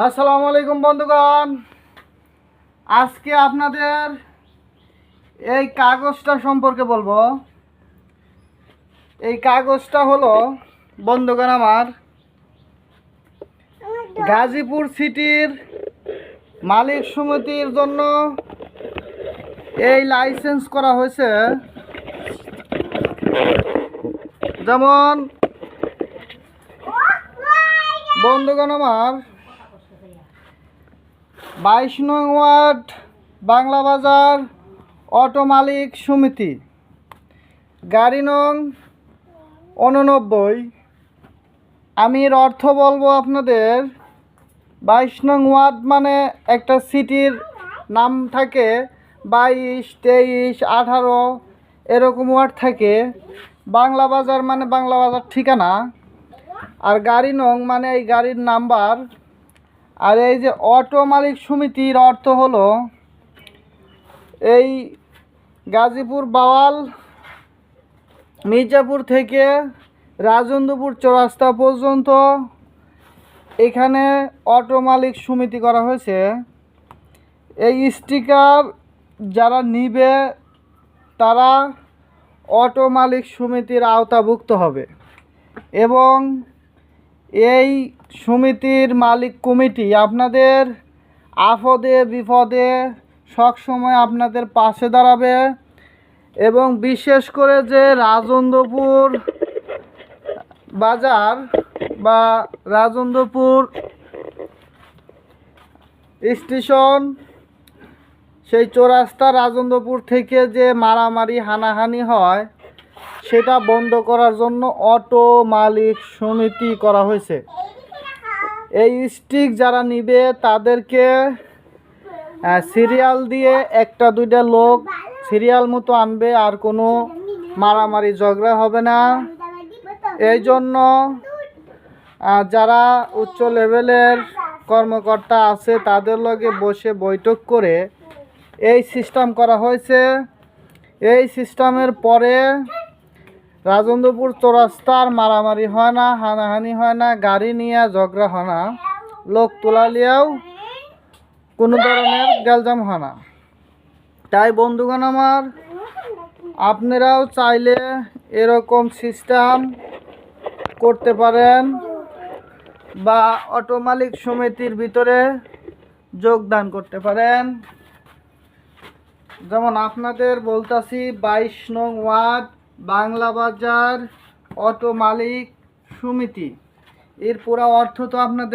আসসালামু আলাইকুম বন্ধুগণ। আজকে আপনাদের এই কাগজটা সম্পর্কে বলবো। এই কাগজটা হলো বন্ধুগণ আমার গাজীপুর সিটির মালিক সমিতির জন্য এই লাইসেন্স করা হয়েছে। যেমন বন্ধুগণ আমার 22 নং ওয়ার্ড বাংলা বাজার অটো মালিক সমিতি, গাড়ি নং 89। আমি এর অর্থ বলবো আপনাদের। 22 নং ওয়ার্ড মানে একটা সিটির নাম থাকে, 22, 23, 18 এরকম ওয়ার্ড থাকে। বাংলা বাজার মানে বাংলা বাজার ঠিকানা, আর গাড়ি নং মানে এই গাড়ির নাম্বার। আর এই যে অটো মালিক সমিতির অর্থ হলো এই গাজীপুর বাওয়াল মির্জাপুর থেকে রাজেন্দ্রপুর চৌরাস্তা পর্যন্ত এখানে অটো মালিক সমিতি করা হয়েছে। এই স্টিকার যারা নিবে তারা অটো মালিক সমিতির আওতাভুক্ত হবে এবং এই সমিতির মালিক কমিটি আপনাদের আপদে বিপদে সবসময় আপনাদের পাশে দাঁড়াবে। এবং বিশেষ করে যে রাজেন্দ্রপুর বাজার বা রাজেন্দ্রপুর স্টেশন, সেই চৌরাস্তা রাজেন্দ্রপুর থেকে যে মারামারি হানাহানি হয় সেটা বন্ধ করার জন্য অটো মালিক সমিতি করা হয়েছে। এই স্টিক যারা নিবে তাদেরকে সিরিয়াল দিয়ে একটা দুইটা লোক সিরিয়াল মতো আনবে, আর কোনো মারামারি ঝগড়া হবে না। এই জন্য যারা উচ্চ লেভেলের কর্মকর্তা আছে তাদের লগে বসে বৈঠক করে এই সিস্টেম করা হয়েছে। এই সিস্টেমের পরে রাজেন্দ্রপুর চৌরাস্তার মারামারি হয় না, হানাহানি হয় না, গাড়ি নিয়ে ঝগড়া হয় না, লোক তোলালিয়াও কোনো ধরনের গ্যালজাম হয় না। তাই বন্ধুগণ আমার, আপনারাও চাইলে এরকম সিস্টেম করতে পারেন বা অটো মালিক সমিতির ভিতরে যোগদান করতে পারেন। যেমন আপনাদের বলতাছি 22 নং ওয়ার্ড বাংলা বাজার অটো মালিক সমিতি, এর পুরো অর্থ তো আপনাদের